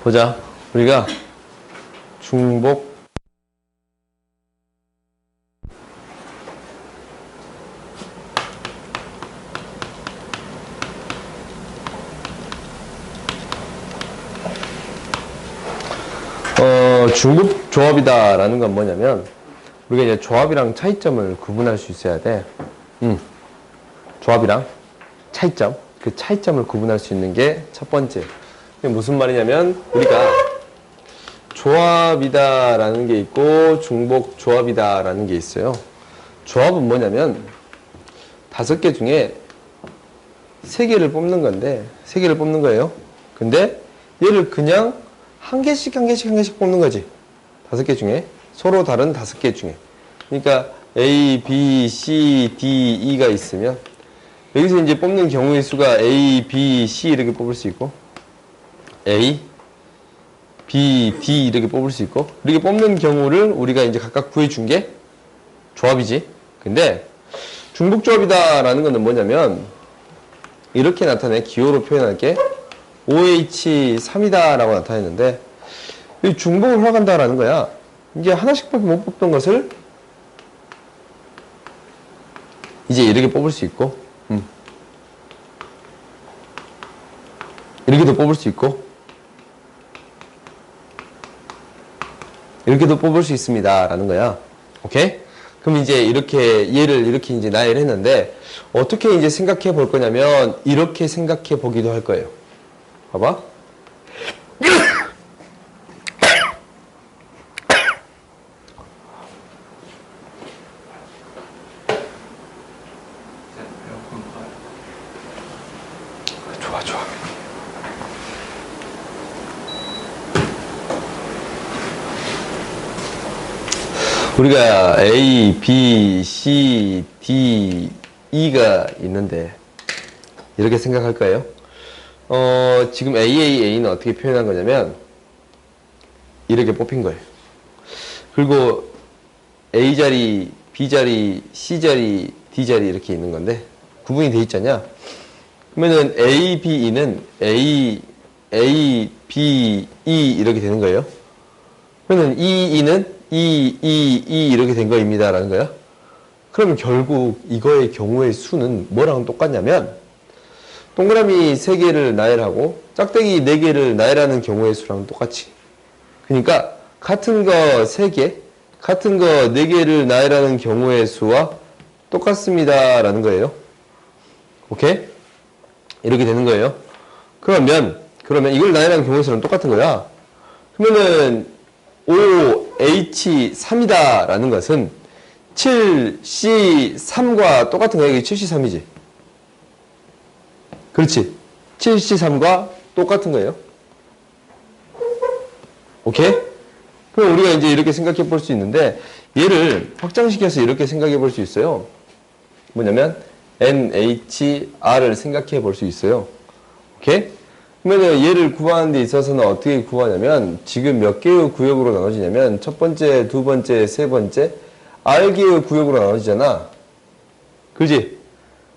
보자. 우리가 중복 중복 조합이다 라는 건 뭐냐면 우리가 이제 조합이랑 차이점을 구분할 수 있어야 돼. 조합이랑 차이점, 그 차이점을 구분할 수 있는 게 첫 번째. 이게 무슨 말이냐면 우리가 조합이다 라는 게 있고 중복 조합이다 라는 게 있어요. 조합은 뭐냐면 5개 중에 3개를 뽑는 건데 3개를 뽑는 거예요. 근데 얘를 그냥 한 개씩 뽑는 거지. 5개 중에 서로 다른 5개 중에. 그러니까 A, B, C, D, E가 있으면 여기서 이제 뽑는 경우의 수가 A, B, C 이렇게 뽑을 수 있고 A, B, D 이렇게 뽑을 수 있고 이렇게 뽑는 경우를 우리가 이제 각각 구해준 게 조합이지. 근데 중복조합이다 라는 것은 뭐냐면 이렇게 나타내 기호로 표현할 게 OH3이다 라고 나타냈는데 이 중복을 허락한다 라는 거야. 이게 하나씩밖에 못 뽑던 것을 이제 이렇게 뽑을 수 있고 이렇게도 뽑을 수 있고 이렇게도 뽑을 수 있습니다 라는 거야. 오케이? 그럼 이제 이렇게 얘를 이렇게 이제 나열을 했는데 어떻게 이제 생각해 볼 거냐면 이렇게 생각해 보기도 할 거예요. 봐봐. 좋아. 우리가 A, B, C, D, E가 있는데 이렇게 생각할 거예요. 지금 AAA는 어떻게 표현한 거냐면 이렇게 뽑힌 거예요. 그리고 A자리, B자리, C자리, D자리 이렇게 있는 건데 구분이 돼 있잖냐. 그러면은 A, B, E는 A, B, E 이렇게 되는 거예요. 그러면 E, E는 E 이렇게 된 거입니다 라는 거야. 그러면 결국 이거의 경우의 수는 뭐랑 똑같냐면 동그라미 3개를 나열하고 짝대기 4개를 나열하는 경우의 수랑 똑같이. 그러니까 같은 거 3개, 같은 거 4개를 나열하는 경우의 수와 똑같습니다 라는 거예요. 오케이? 이렇게 되는 거예요. 그러면 이걸 나열하는 경우의 수랑 똑같은 거야. 그러면은 OH3이다 라는 것은 7C3과 똑같은 거야. 이게 7C3이지. 그렇지. 7C3과 똑같은 거예요. 오케이? 그럼 우리가 이제 이렇게 생각해 볼 수 있는데 얘를 확장시켜서 이렇게 생각해 볼 수 있어요. 뭐냐면 NHR을 생각해 볼 수 있어요. 오케이? 그러면 얘를 구하는 데 있어서는 어떻게 구하냐면 지금 몇 개의 구역으로 나눠지냐면 첫 번째, 두 번째, 세 번째 R개의 구역으로 나눠지잖아. 그렇지?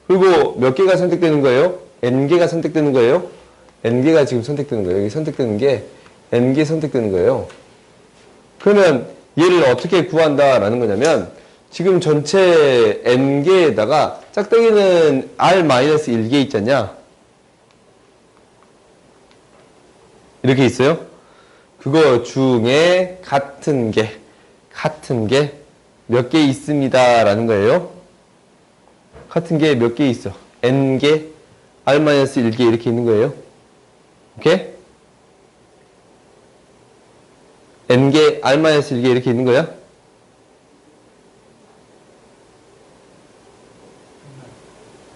그리고 몇 개가 선택되는 거예요? N개가 선택되는 거예요? N개가 지금 선택되는 거예요. 여기 선택되는 게 N개 선택되는 거예요. 그러면 얘를 어떻게 구한다라는 거냐면 지금 전체 N개에다가 짝대기는 R-1개 있잖냐? 이렇게 있어요. 그거 중에 같은 게 몇 개 있습니다 라는 거예요. 같은 게 몇 개 있어. N개, R-1개 이렇게 있는 거예요. 오케이? N개, R-1개 이렇게 있는 거야?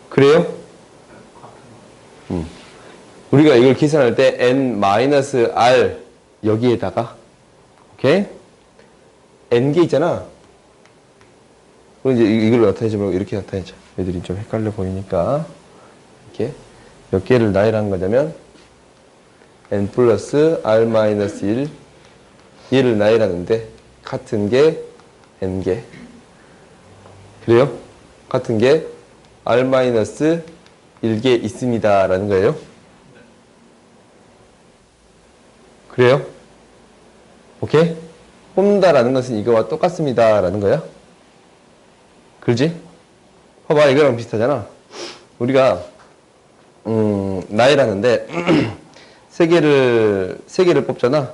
그래요? 우리가 이걸 계산할 때 N-R 여기에다가 오케이? N개 있잖아. 그럼 이제 이걸 나타내지 말고 이렇게 나타내자. 애들이 좀 헷갈려 보이니까 이렇게 몇 개를 나열하는 거냐면 N 플러스 R-1 얘를 나열하는데 같은 게 N개. 그래요? 같은 게 R-1개 있습니다 라는 거예요. 그래요? 오케이? 뽑는다라는 것은 이거와 똑같습니다. 라는 거야. 그렇지? 봐봐, 이거랑 비슷하잖아. 우리가, 나이라는데, 세 개를 뽑잖아.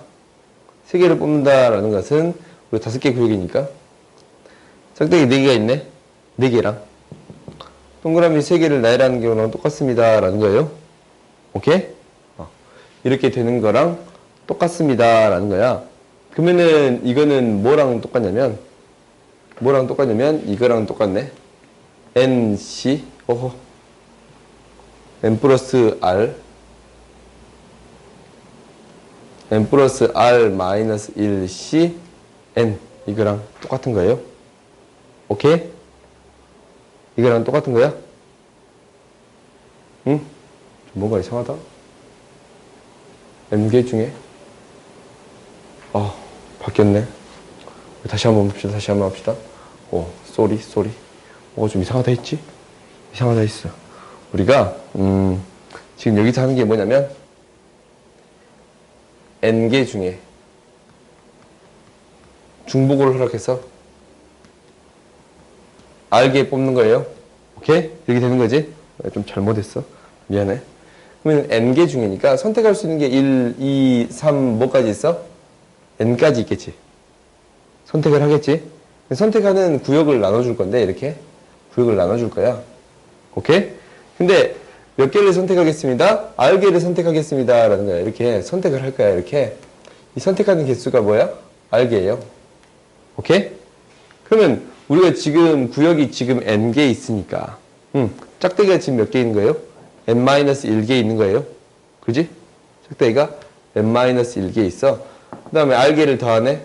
세 개를 뽑는다라는 것은, 우리 5개 구역이니까. 짝대기 4개가 있네? 4개랑. 동그라미 3개를 나이라는 경우랑 똑같습니다. 라는 거예요. 오케이? 이렇게 되는 거랑 똑같습니다. 라는 거야. 그러면은, 이거는 뭐랑 똑같냐면, 이거랑 똑같네. NC, N 플러스 R 마이너스 1C, N. 이거랑 똑같은 거예요. 오케이? 이거랑 똑같은 거야? 응? 좀 뭔가 이상하다. N개 중에? 바뀌었네. 다시 한번 봅시다. 쏘리. 좀 이상하다 했지? 이상하다 했어. 우리가, 지금 여기서 하는 게 뭐냐면, N개 중에 중복을 허락해서 R개 뽑는 거예요. 오케이? 이렇게 되는 거지? 좀 잘못했어. 미안해. 그러면 N개 중이니까 선택할 수 있는 게 1, 2, 3, 뭐까지 있어? N까지 있겠지. 선택을 하겠지? 선택하는 구역을 나눠줄 건데, 이렇게. 구역을 나눠줄 거야. 오케이? 근데 몇 개를 선택하겠습니다. R개를 선택하겠습니다. 라는 거야. 이렇게 선택을 할 거야. 이렇게. 이 선택하는 개수가 뭐야? R개예요. 오케이? 그러면 우리가 지금 구역이 지금 N개 있으니까 짝대기가 지금 몇 개 있는 거예요? N-1개 있는 거예요. 그지? 짝대기가 N-1개 있어. 그 다음에 R개를 더하네.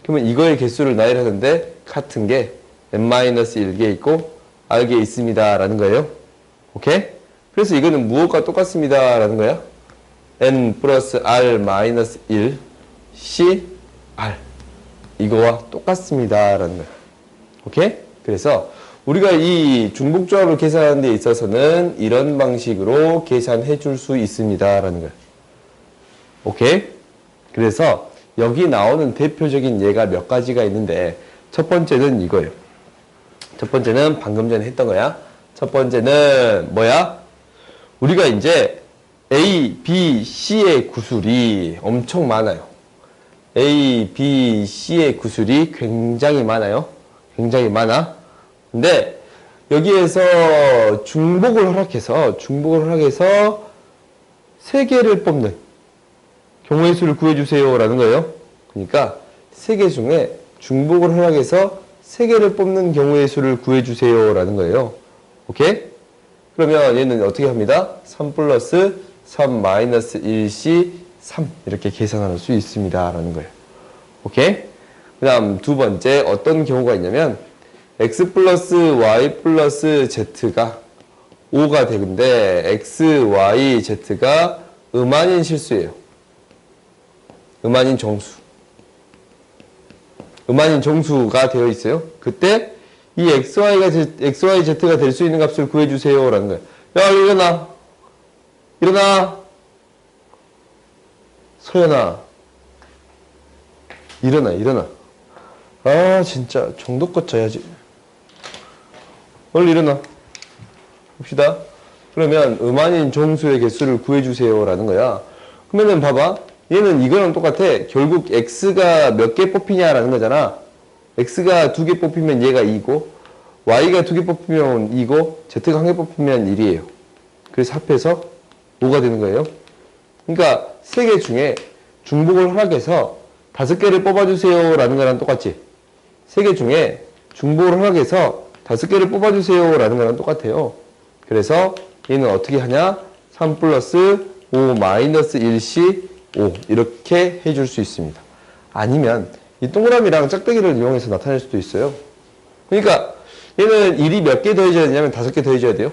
그러면 이거의 개수를 나열하는데 같은 게 N-1개 있고 R개 있습니다. 라는 거예요. 오케이? 그래서 이거는 무엇과 똑같습니다. 라는 거야. N 플러스 R 마이너스 1 C R. 이거와 똑같습니다. 라는 거야. 오케이? 그래서 우리가 이 중복조합을 계산하는 데 있어서는 이런 방식으로 계산해 줄 수 있습니다. 라는 거야. 오케이? 그래서 여기 나오는 대표적인 예가 몇 가지가 있는데 첫 번째는 이거예요. 첫 번째는 방금 전에 했던 거야. 첫 번째는 뭐야? 우리가 이제 A, B, C의 구술이 엄청 많아요. A, B, C의 구술이 굉장히 많아요. 굉장히 많아. 근데 여기에서 중복을 허락해서 3개를 뽑는 경우의 수를 구해주세요. 라는 거예요. 그러니까 3개 중에 중복을 허락해서 3개를 뽑는 경우의 수를 구해주세요. 라는 거예요. 오케이? 그러면 얘는 어떻게 합니다? 3 플러스 3 마이너스 1C 3 이렇게 계산할 수 있습니다. 라는 거예요. 오케이? 그 다음 두 번째 어떤 경우가 있냐면 X 플러스 Y 플러스 Z가 5가 되는데 X, Y, Z가 음아닌 실수예요. 음아닌 정수. 음아닌 정수가 되어 있어요. 그때 이 XY, Z가 될 수 있는 값을 구해주세요. 라는 거예요. 야, 일어나. 소연아. 일어나. 아, 진짜. 정도껏 자야지. 얼른 일어나. 봅시다. 그러면 음아닌 정수의 개수를 구해주세요. 라는 거야. 그러면은 봐봐. 얘는 이거랑 똑같아. 결국 X가 몇 개 뽑히냐라는 거잖아. X가 2개 뽑히면 얘가 2고, Y가 2개 뽑히면 2고, Z가 1개 뽑히면 1이에요. 그래서 합해서 5가 되는 거예요. 그러니까 3개 중에 중복을 허락해서 5개를 뽑아주세요. 라는 거랑 똑같지. 3개 중에 중복을 허락해서 5개를 뽑아주세요. 라는 거랑 똑같아요. 그래서 얘는 어떻게 하냐? 3 플러스 5 마이너스 1C 5 이렇게 해줄 수 있습니다. 아니면 이 동그라미랑 짝대기를 이용해서 나타낼 수도 있어요. 그러니까 얘는 1이 몇 개 더해져야 되냐면 5개 더해져야 돼요.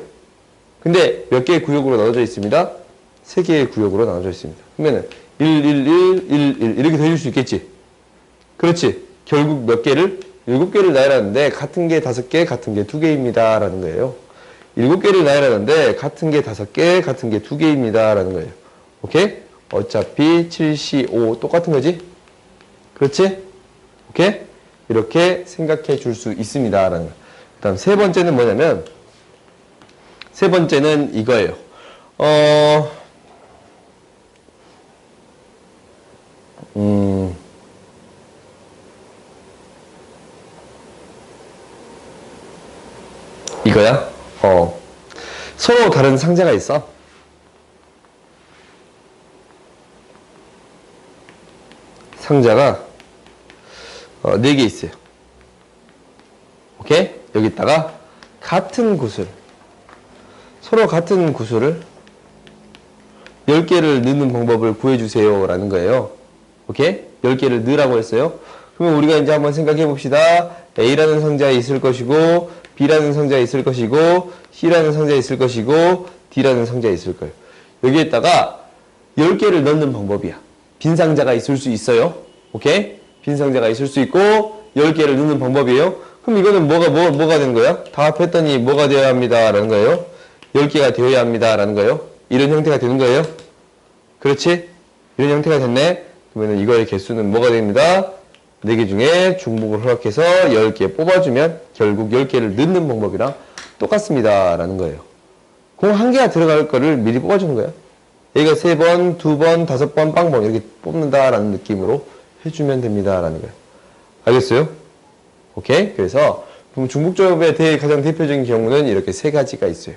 근데 몇 개의 구역으로 나눠져 있습니다? 3개의 구역으로 나눠져 있습니다. 그러면은 1, 1, 1, 1, 1 이렇게 더해줄 수 있겠지? 그렇지. 결국 몇 개를? 7개를 나열하는데 같은 게 5개, 같은 게 2개입니다. 라는 거예요. 7개를 나열하는데 같은 게 5개, 같은 게 2개입니다. 라는 거예요. 오케이? 어차피 7C5 똑같은 거지? 그렇지? 오케이? 이렇게 생각해 줄 수 있습니다. 라는 거. 그 다음 세 번째는 뭐냐면, 세 번째는 이거예요. 이거야? 서로 다른 상자가 있어. 상자가 4개 있어요. 오케이? 여기다가 같은 구슬, 서로 같은 구슬을 10개를 넣는 방법을 구해주세요 라는 거예요. 오케이? 10개를 넣으라고 했어요. 그러면 우리가 이제 한번 생각해 봅시다. A라는 상자에 있을 것이고, B라는 상자에 있을 것이고, C라는 상자에 있을 것이고, D라는 상자에 있을 거예요. 여기에다가 10개를 넣는 방법이야. 빈 상자가 있을 수 있어요. 오케이? 빈 상자가 있을 수 있고 10개를 넣는 방법이에요. 그럼 이거는 뭐가 되는 거야? 다 합했더니 뭐가 되어야 합니다 라는 거예요. 10개가 되어야 합니다 라는 거예요. 이런 형태가 되는 거예요. 그렇지? 이런 형태가 됐네. 그러면 이거의 개수는 뭐가 됩니다? 4개 중에 중복을 허락해서 10개 뽑아주면 결국 10개를 넣는 방법이랑 똑같습니다 라는 거예요. 공 1개가 들어갈 거를 미리 뽑아주는 거야. 얘가 3번, 2번, 5번, 빵번 이렇게 뽑는다라는 느낌으로 해주면 됩니다 라는 거예요. 알겠어요? 오케이? 그래서 중복조합의 가장 대표적인 경우는 이렇게 3가지가 있어요.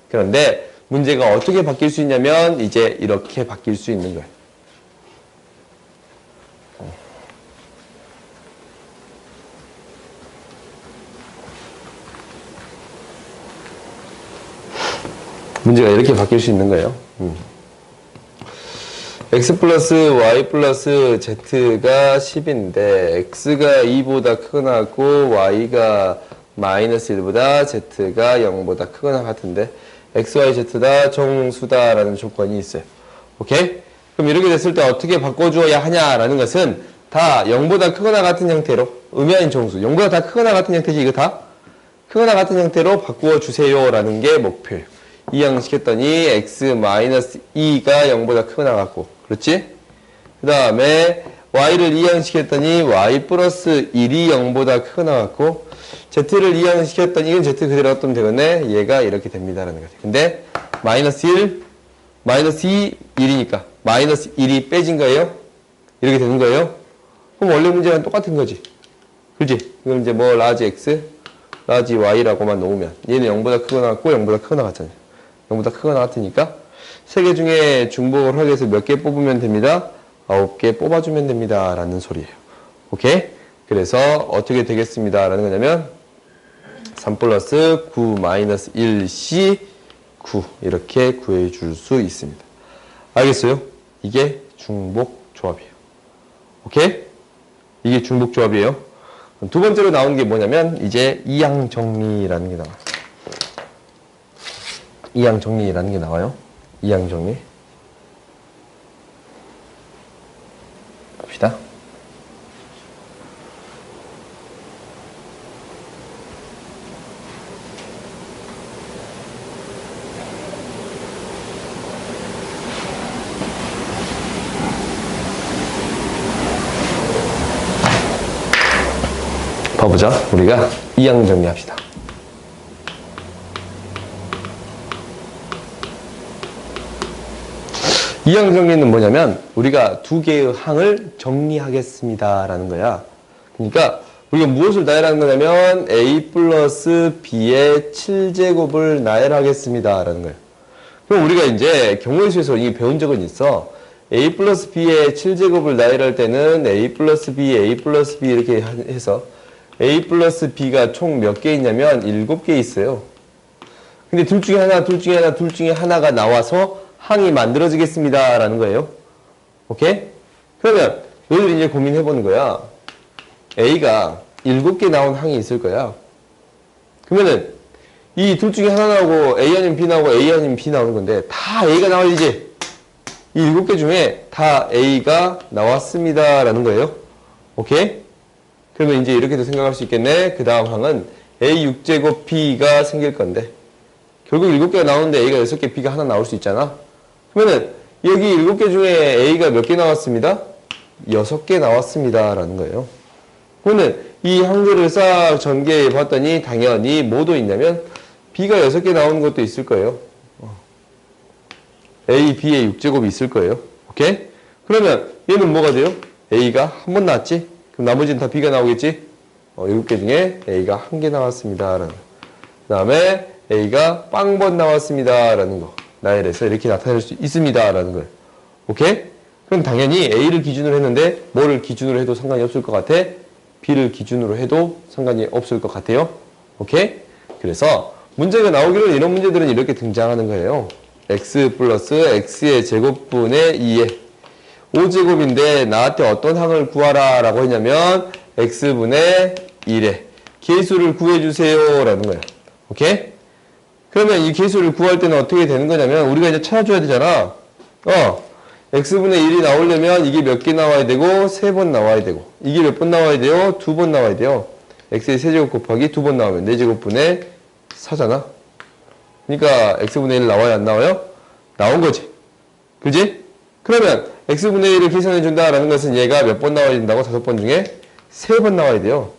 그런데 문제가 어떻게 바뀔 수 있냐면 이제 이렇게 바뀔 수 있는 거예요. 문제가 이렇게 바뀔 수 있는 거예요. x 플러스 y 플러스 z가 10인데 x가 2보다 크거나 같고 y가 마이너스 1보다 z가 0보다 크거나 같은데 x, y, z다 정수다라는 조건이 있어요. 오케이? 그럼 이렇게 됐을 때 어떻게 바꿔주어야 하냐라는 것은 다 0보다 크거나 같은 형태로 의미 아닌 정수 0보다 다 크거나 같은 형태지 이거 다 크거나 같은 형태로 바꾸어 주세요 라는 게 목표예요. 이항시켰더니 x-2가 0보다 크거나 같고 그렇지? 그 다음에 y를 이항시켰더니 y 플러스 1이 0보다 크거나 같고 z를 이항시켰더니 이건 z 그대로 놔두면 되겠네. 얘가 이렇게 됩니다라는 거지. 근데 마이너스 1, 마이너스 2, 1이니까 마이너스 1이 빼진 거예요. 이렇게 되는 거예요. 그럼 원래 문제랑 똑같은 거지. 그렇지? 이건 이제 뭐 라지 x, 라지 y라고만 놓으면 얘는 0보다 크거나 같고 0보다 크거나 같잖아요. 0보다 크거나 같으니까 3개 중에 중복을 하기 위해서 몇 개 뽑으면 됩니다. 9개 뽑아주면 됩니다. 라는 소리예요. 오케이? 그래서 어떻게 되겠습니다. 라는 거냐면 3 플러스 9 마이너스 1C 9 이렇게 구해줄 수 있습니다. 알겠어요? 이게 중복 조합이에요. 오케이? 이게 중복 조합이에요. 두 번째로 나온 게 뭐냐면 이제 이항 정리라는 게 나와요. 이항 정리라는 게 나와요. 이항 정리. 봅시다. 봐보자. 우리가 이항 정리합시다. 이항 정리는 뭐냐면 우리가 두 개의 항을 정리하겠습니다 라는 거야. 그러니까 우리가 무엇을 나열하는 거냐면 a 플러스 b의 7제곱을 나열하겠습니다 라는 거예요. 그럼 우리가 이제 경우의 수에서 이게 배운 적은 있어. a 플러스 b의 7제곱을 나열할 때는 a 플러스 b, a 플러스 b 이렇게 해서 a 플러스 b가 총 몇 개 있냐면 7개 있어요. 근데 둘 중에 하나가 나와서 항이 만들어지겠습니다 라는 거예요. 오케이? 그러면 너희들이 이제 고민해보는 거야. A가 7개 나온 항이 있을 거야. 그러면은 이 둘 중에 하나 나오고 A 아니면 B 나오고 A 아니면 B 나오는 건데 다 A가 나와야지. 이 7개 중에 다 A가 나왔습니다 라는 거예요. 오케이? 그러면 이제 이렇게도 생각할 수 있겠네. 그 다음 항은 A 6제곱 B가 생길 건데 결국 7개가 나오는데 A가 6개, B가 하나 나올 수 있잖아. 그러면은 여기 7개 중에 A가 몇 개 나왔습니다? 6개 나왔습니다. 라는 거예요. 그러면 이 한글을 싹 전개해 봤더니 당연히 뭐도 있냐면 B가 6개 나오는 것도 있을 거예요. A, B의 6제곱이 있을 거예요. 오케이? 그러면 얘는 뭐가 돼요? A가 한 번 나왔지? 그럼 나머지는 다 B가 나오겠지? 7개 중에 A가 1개 나왔습니다. 라는 거. 그 다음에 A가 빵번 나왔습니다. 라는 거. 나열해서 이렇게 나타낼 수 있습니다. 라는 거예요. 오케이? 그럼 당연히 A를 기준으로 했는데 뭐를 기준으로 해도 상관이 없을 것 같아? B를 기준으로 해도 상관이 없을 것 같아요. 오케이? 그래서 문제가 나오기로 이런 문제들은 이렇게 등장하는 거예요. x 플러스 x의 제곱분의 2에 5제곱인데 나한테 어떤 항을 구하라 라고 했냐면 x분의 1에 계수를 구해주세요 라는 거예요. 오케이? 그러면 이 계수를 구할 때는 어떻게 되는 거냐면 우리가 이제 찾아줘야 되잖아. x분의 1이 나오려면 이게 몇 개 나와야 되고 3번 나와야 되고 이게 몇 번 나와야 돼요? 2번 나와야 돼요. x의 세제곱 곱하기 2번 나오면 4제곱분의 4잖아. 그러니까 x분의 1 나와요? 안 나와요? 나온 거지. 그지? 그러면 x분의 1을 계산해 준다라는 것은 얘가 몇 번 나와야 된다고? 5번 중에 3번 나와야 돼요.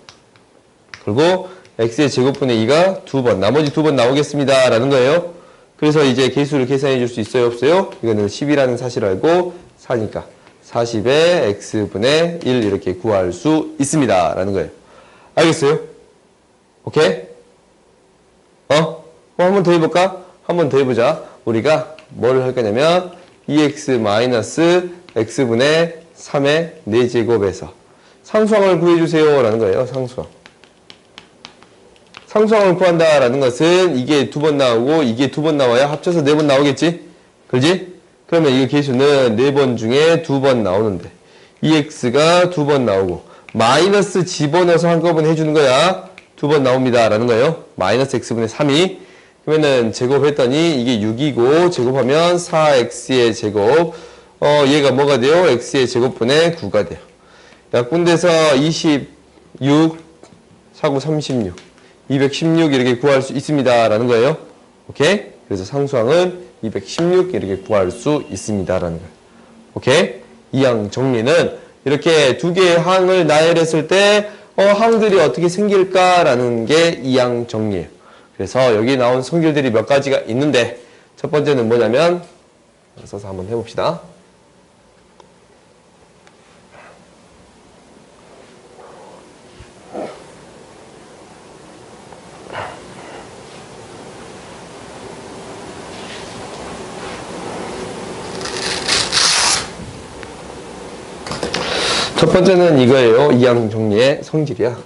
그리고 x의 제곱분의 2가 2번, 나머지 2번 나오겠습니다 라는 거예요. 그래서 이제 계수를 계산해 줄 수 있어요? 없어요? 이거는 10이라는 사실을 알고 4니까 40의 x분의 1 이렇게 구할 수 있습니다 라는 거예요. 알겠어요? 오케이? 한 번 더 해볼까? 한 번 더 해보자. 우리가 뭐를 할 거냐면 2x 마이너스 x분의 3의 4제곱에서 상수항을 구해주세요 라는 거예요. 상수항. 상수항을 구한다라는 것은 이게 2번 나오고 이게 2번 나와야 합쳐서 4번 나오겠지? 그렇지? 그러면 이 계수는 4번 중에 2번 나오는데 2x가 2번 나오고 마이너스 집어넣어서 한꺼번에 해주는 거야. 2번 나옵니다 라는 거예요. 마이너스 x분의 3이 그러면은 제곱했더니 이게 6이고 제곱하면 4x의 제곱 얘가 뭐가 돼요? x의 제곱분의 9가 돼요. 약분돼서 26 4구 36 216 이렇게 구할 수 있습니다 라는 거예요. 오케이? 그래서 상수항은 216 이렇게 구할 수 있습니다 라는 거예요. 오케이? 이 항 정리는 이렇게 두 개의 항을 나열했을 때 항들이 어떻게 생길까라는 게 이 항 정리예요. 그래서 여기 나온 성질들이 몇 가지가 있는데 첫 번째는 뭐냐면 써서 한번 해봅시다. 첫 번째는 이거예요. 이항 정리의 성질이야.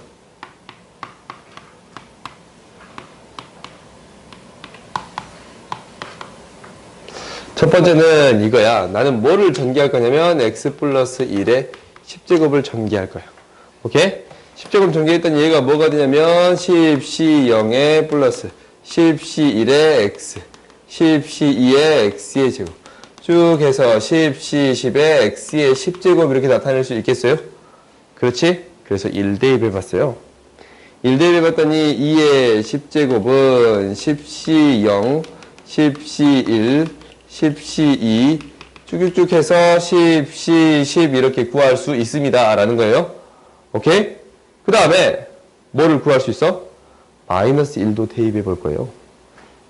첫 번째는 이거야. 나는 뭐를 전개할 거냐면 x 플러스 1에 10제곱을 전개할 거야. 오케이? 10제곱 전개했더니 얘가 뭐가 되냐면 10c 0에 플러스 10c 1에 x 10c 2에 x의 제곱 쭉 해서 10c 10에 x의 10제곱 이렇게 나타낼 수 있겠어요? 그렇지? 그래서 1대입 해봤어요. 1대입 해봤더니 2의 10제곱은 10c 0, 10c 1, 10c 2 쭉쭉쭉 해서 10c 10 이렇게 구할 수 있습니다 라는 거예요. 오케이? 그 다음에 뭐를 구할 수 있어? 마이너스 1도 대입해 볼 거예요.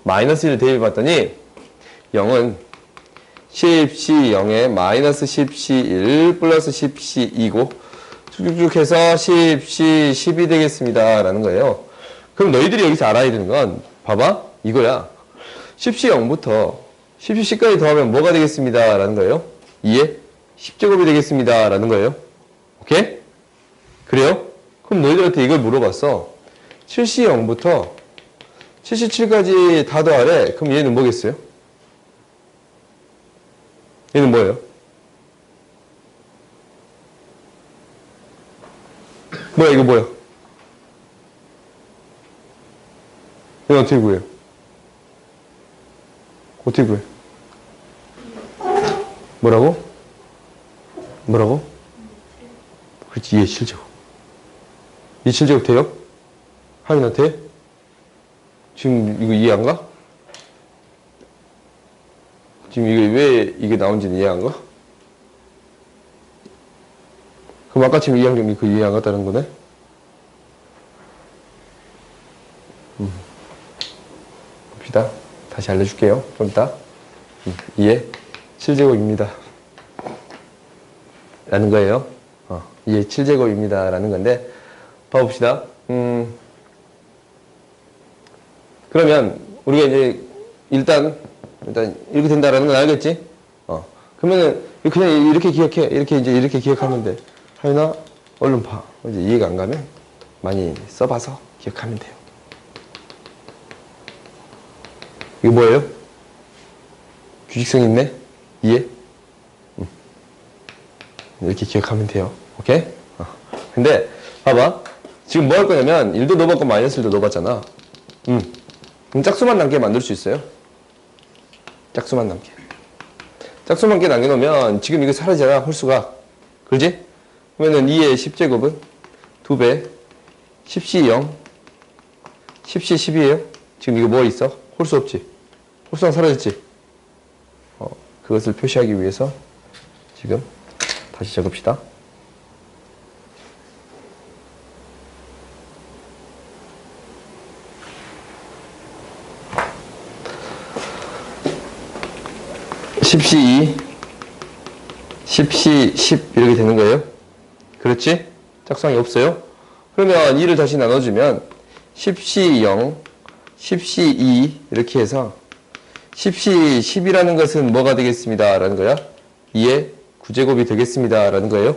마이너스 1을 대입해 봤더니 0은 10c 0에 마이너스 10c 1 플러스 10c 2고 쭉쭉 해서 10c 10이 되겠습니다 라는 거예요. 그럼 너희들이 여기서 알아야 되는 건 봐봐 이거야. 10c 0부터 10c 10까지 더하면 뭐가 되겠습니다 라는 거예요. 2에 10제곱이 되겠습니다 라는 거예요. 오케이? 그래요? 그럼 너희들한테 이걸 물어봤어. 7c 0부터 77까지 다 더하래. 그럼 얘는 뭐겠어요? 얘는 뭐예요? 뭐야 이거 뭐야? 이거 어떻게 구해요? 어떻게 구해? 뭐라고? 뭐라고? 그렇지 2의 7제곱 2 7제곱 돼요? 하민아 돼? 지금 이거 이해 안 가? 지금 이게 왜 이게 나온지는 이해 안 가? 그럼 아까 지금 이해한 게 그 이해 안 갔다는 거네? 봅시다. 다시 알려줄게요. 좀 이따. 이해 7제곱입니다. 라는 거예요. 이해 7제곱입니다. 라는 건데, 봐봅시다. 그러면, 우리가 이제, 일단 이렇게 된다라는 건 알겠지? 그러면은, 그냥 이렇게 기억해. 이렇게 기억하면 돼. 하윤아, 얼른 봐. 이제 이해가 안 가면, 많이 써봐서 기억하면 돼요. 이거 뭐예요? 규칙성 있네? 이해? 이렇게 기억하면 돼요. 오케이? 근데, 봐봐. 지금 뭐 할 거냐면, 1도 넣어봤고, 마이너스 1도 넣어봤잖아. 그럼 짝수만 남게 만들 수 있어요. 짝수만 남게. 짝수만 게 남겨놓으면, 지금 이거 사라지잖아, 홀수가. 그렇지? 그러면은 2의 10제곱은 2배, 10C 0, 10C 10이에요. 지금 이거 뭐 있어? 홀수 없지? 홀수가 사라졌지? 그것을 표시하기 위해서 지금 다시 적읍시다. (10C 2) (10C 10) 이렇게 되는 거예요. 그렇지? 짝수항이 없어요. 그러면 2를 다시 나눠주면 10C 0, 10C 2 이렇게 해서 10C 10이라는 것은 뭐가 되겠습니다. 라는 거야. 2의 9제곱이 되겠습니다. 라는 거예요.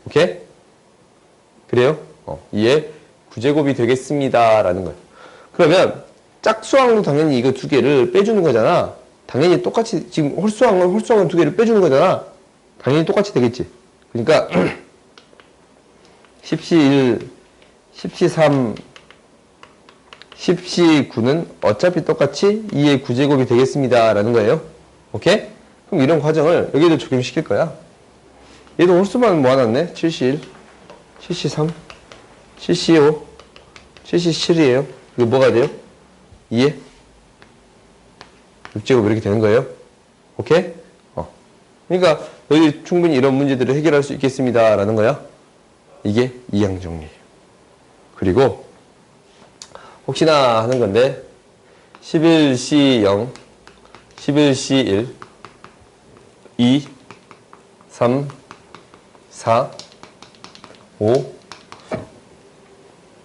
오케이? 그래요? 2의 9제곱이 되겠습니다. 라는 거예요. 그러면 짝수항도 당연히 이거 두 개를 빼주는 거잖아. 당연히 똑같이 지금 홀수항은 두 개를 빼주는 거잖아. 당연히 똑같이 되겠지. 그러니까 10C 1, 10C 3, 10C 9는 어차피 똑같이 2의 9제곱이 되겠습니다. 라는 거예요. 오케이? 그럼 이런 과정을 여기도 적용시킬 거야. 얘도 홀수만 모아놨네. 7C 1, 7C 3, 7C 5, 7C 7이에요. 이거 뭐가 돼요? 2의 6제곱 이렇게 되는 거예요. 오케이? 그러니까 너희 충분히 이런 문제들을 해결할 수 있겠습니다. 라는 거야. 이게 2항 정리예요. 그리고 혹시나 하는 건데 11C 0, 11C 1, 2, 3, 4, 5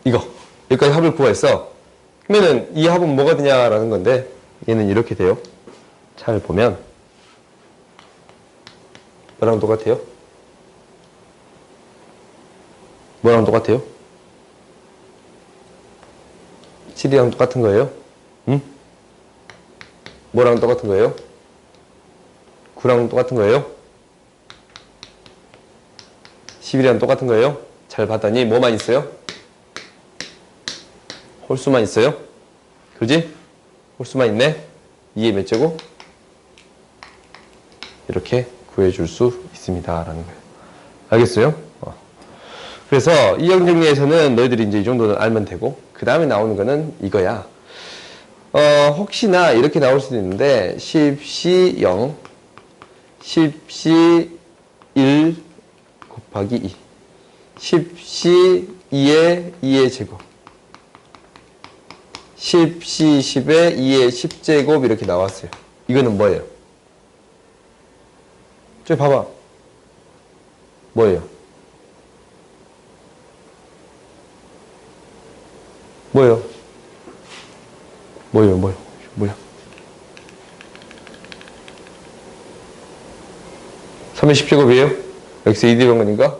이거 여기까지 합을 구했어. 그러면은 이 합은 뭐가 되냐라는 건데 얘는 이렇게 돼요. 잘 보면 뭐랑 똑같아요? 뭐랑 똑같아요? 7이랑 똑같은 거예요? 응? 뭐랑 똑같은 거예요? 9랑 똑같은 거예요? 11이랑 똑같은 거예요? 잘 봤더니 뭐만 있어요? 홀수만 있어요? 그지? 홀수만 있네? 2의 몇 제곱? 이렇게 구해줄 수 있습니다. 라는 거예요. 알겠어요? 그래서 이항 정리에서는 너희들이 이제 이 정도는 알면 되고, 그 다음에 나오는 거는 이거야. 혹시나 이렇게 나올 수도 있는데, 10C 0, 10C 1 곱하기 2, 10C 2의 2의 제곱, 10C 10의 2의 10제곱 이렇게 나왔어요. 이거는 뭐예요? 저기 봐봐. 뭐예요? 뭐예요? 뭐야? 3의 10제곱이에요? 여기서 2대 병건인가?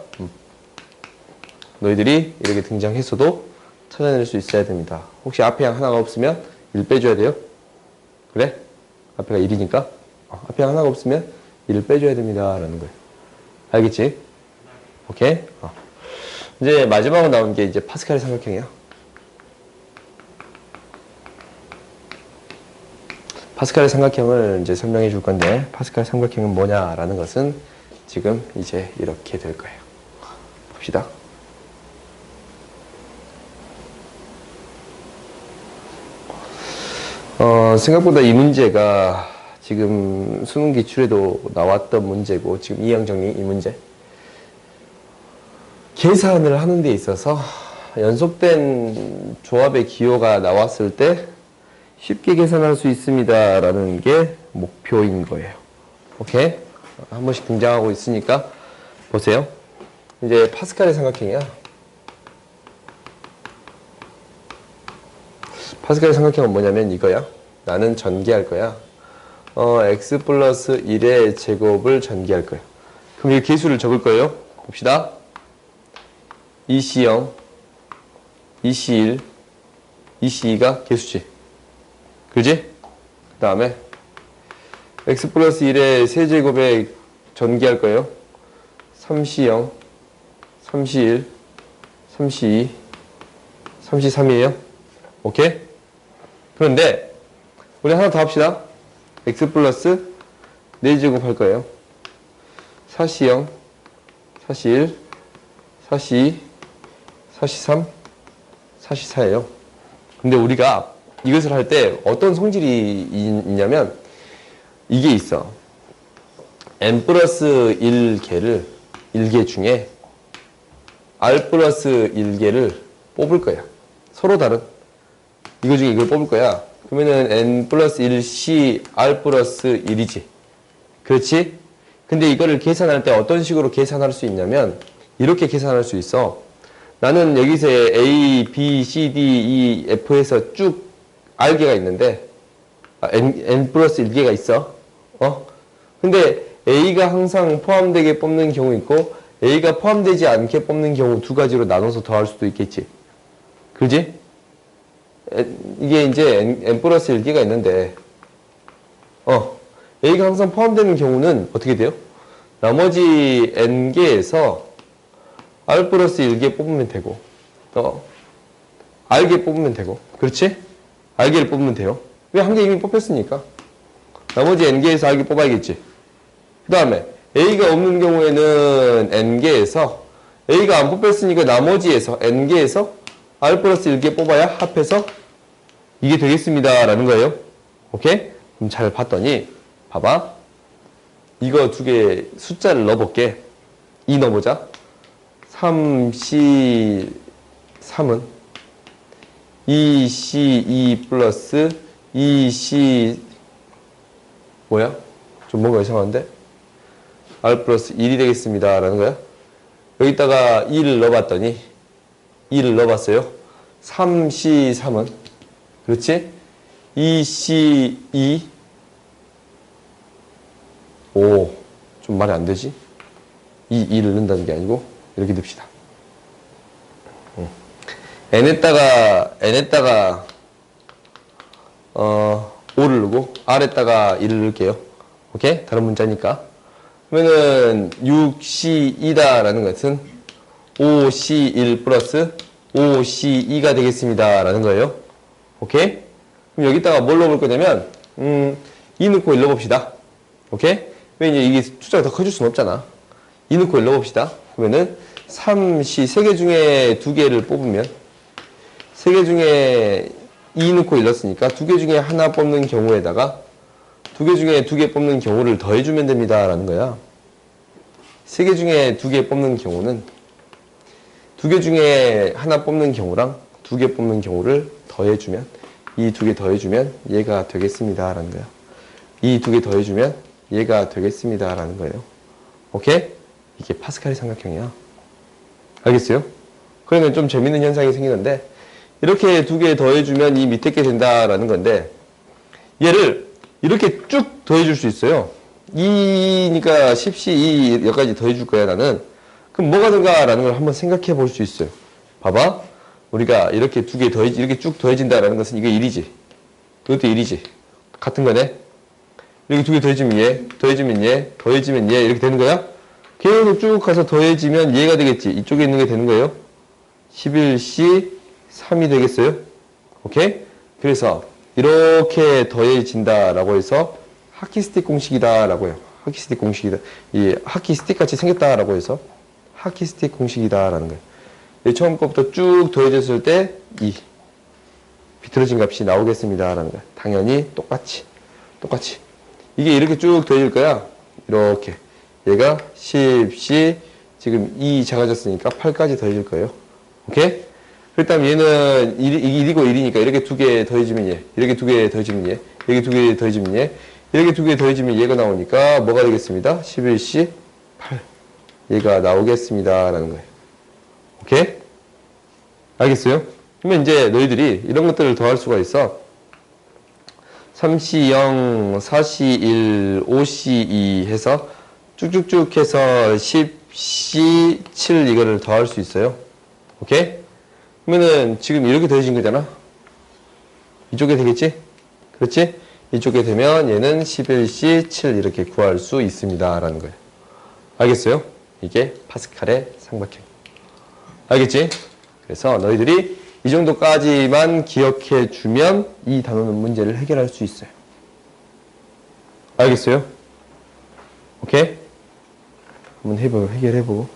너희들이 이렇게 등장했어도 찾아낼 수 있어야 됩니다. 혹시 앞에 하나가 없으면 1 빼줘야 돼요? 그래? 앞에가 1이니까? 앞에 하나가 없으면 1을 빼줘야 됩니다. 라는 거예요. 알겠지? 오케이? 이제 마지막으로 나온 게 이제 파스칼의 삼각형이야. 파스칼의 삼각형을 이제 설명해 줄 건데, 파스칼 삼각형은 뭐냐라는 것은 지금 이제 이렇게 될 거예요. 봅시다. 생각보다 이 문제가 지금 수능 기출에도 나왔던 문제고, 지금 이행 정리 이 문제. 계산을 하는 데 있어서 연속된 조합의 기호가 나왔을 때 쉽게 계산할 수 있습니다 라는 게 목표인 거예요. 오케이? 한 번씩 등장하고 있으니까 보세요. 이제 파스칼의 삼각형이야. 파스칼의 삼각형은 뭐냐면 이거야. 나는 전개할 거야. x 플러스 1의 제곱을 전개할 거야. 그럼 이 개수를 적을 거예요. 봅시다. 2C0, 2C1, 2C2가 개수지. 그지? 그 다음에 x 플러스 1의 세제곱에 전개할 거예요. 3C0, 3C1, 3C2, 3C3이에요. 오케이? 그런데 우리 하나 더 합시다. x 플러스 4제곱 할 거예요. 4C0, 4C1, 4C2, 4C3, 4C4예요. 근데 우리가 이것을 할 때 어떤 성질이 있냐면 이게 있어. n 플러스 1개 중에 r 플러스 1개를 뽑을 거야. 서로 다른 이거 중에 이걸 뽑을 거야. 그러면은 n 플러스 1c r 플러스 1이지. 그렇지? 근데 이거를 계산할 때 어떤 식으로 계산할 수 있냐면 이렇게 계산할 수 있어. 나는 여기서 A, B, C, D, E, F에서 쭉 R개가 있는데 N 플러스 1개가 있어. 근데 A가 항상 포함되게 뽑는 경우 있고 A가 포함되지 않게 뽑는 경우 두 가지로 나눠서 더할 수도 있겠지. 그지? 이게 이제 N 플러스 1개가 있는데 A가 항상 포함되는 경우는 어떻게 돼요? 나머지 N개에서 R 플러스 1개 뽑으면 되고 R개 뽑으면 되고 그렇지? R개를 뽑으면 돼요. 왜 한 개 이미 뽑혔으니까 나머지 N개에서 R개 뽑아야겠지. 그 다음에 A가 없는 경우에는 N개에서 A가 안 뽑혔으니까 나머지에서 N개에서 R 플러스 1개 뽑아야 합해서 이게 되겠습니다 라는 거예요. 오케이? 그럼 잘 봤더니 봐봐. 이거 두 개 숫자를 넣어볼게. 2 넣어보자. 3C3은 2C2 플러스 2C 뭐야? 좀 뭔가 이상한데? R 플러스 1이 되겠습니다 라는 거야. 여기다가 2를 넣어봤더니 2를 넣어봤어요. 3C3은 그렇지? 2C2 오, 좀 말이 안 되지? 2를 넣는다는 게 아니고 이렇게 둡시다. n에다가 5를 넣고 r에다가 1을 넣을게요. 오케이? 다른 문자니까. 그러면은 6C2다 라는 것은 5C1 플러스 5C2가 되겠습니다 라는 거예요. 오케이? 그럼 여기다가 뭘 넣어볼 거냐면 2 넣고 1 넣어봅시다. 오케이? 왜 이제 이게 숫자가 더 커질 수는 없잖아. 2 넣고 1 넣어봅시다. 그러면은 3C 3개 중에 2개를 뽑으면 3개 중에 2 넣고 1 넣었으니까 2개 중에 하나 뽑는 경우에다가 2개 중에 2개 뽑는 경우를 더해주면 됩니다 라는 거야. 3개 중에 2개 뽑는 경우는 2개 중에 하나 뽑는 경우랑 2개 뽑는 경우를 더해주면 이 2개 더해주면 얘가 되겠습니다 라는 거야. 이 2개 더해주면 얘가 되겠습니다 라는 거예요. 오케이? 이게 파스칼의 삼각형이야. 알겠어요? 그러면 좀 재밌는 현상이 생기는데 이렇게 2개 더해주면 이 밑에 게 된다라는 건데 얘를 이렇게 쭉 더해줄 수 있어요. 2니까 10C 2 여기까지 더해줄 거야 나는. 그럼 뭐가 된가 라는 걸 한번 생각해 볼 수 있어요. 봐봐. 우리가 이렇게 2개 이렇게 쭉 더해진다라는 것은 이게 1이지. 이것도 1이지. 같은 거네. 이렇게 2개 더해지면 얘, 더해지면 얘, 더해지면 얘 이렇게 되는 거야. 계속 쭉 가서 더해지면 얘가 되겠지. 이쪽에 있는 게 되는 거예요. 11C 3이 되겠어요. 오케이? 그래서 이렇게 더해진다라고 해서 하키스틱 공식이다라고 해요. 하키스틱 공식이다. 이 하키 스틱 같이 생겼다라고 해서 하키스틱 공식이다라는 거예요. 처음 거부터 쭉 더해졌을 때 이 비틀어진 값이 나오겠습니다라는 거예요. 당연히 똑같이. 이게 이렇게 쭉 더해질 거야. 이렇게. 얘가 10C, 지금 2 작아졌으니까 8까지 더해질 거예요. 오케이? 그렇다면 얘는 1이고 1이니까 이렇게 두 개 더해지면 얘, 이렇게 두 개 더해지면 얘, 이렇게 두 개 더해지면 얘, 이렇게 두 개 더해지면 얘가 나오니까 뭐가 되겠습니다? 11C 8. 얘가 나오겠습니다. 라는 거예요. 오케이? 알겠어요? 그러면 이제 너희들이 이런 것들을 더할 수가 있어. 3C 0, 4C 1, 5C 2 해서 쭉쭉쭉 해서 10C 7 이거를 더할 수 있어요. 오케이? 그러면은 지금 이렇게 더해진 거잖아. 이쪽에 되겠지? 그렇지? 이쪽에 되면 얘는 11C 7 이렇게 구할 수 있습니다. 라는 거예요. 알겠어요? 이게 파스칼의 삼각형. 알겠지? 그래서 너희들이 이 정도까지만 기억해 주면 이 단원은 문제를 해결할 수 있어요. 알겠어요? 오케이? 한번 해결해보고.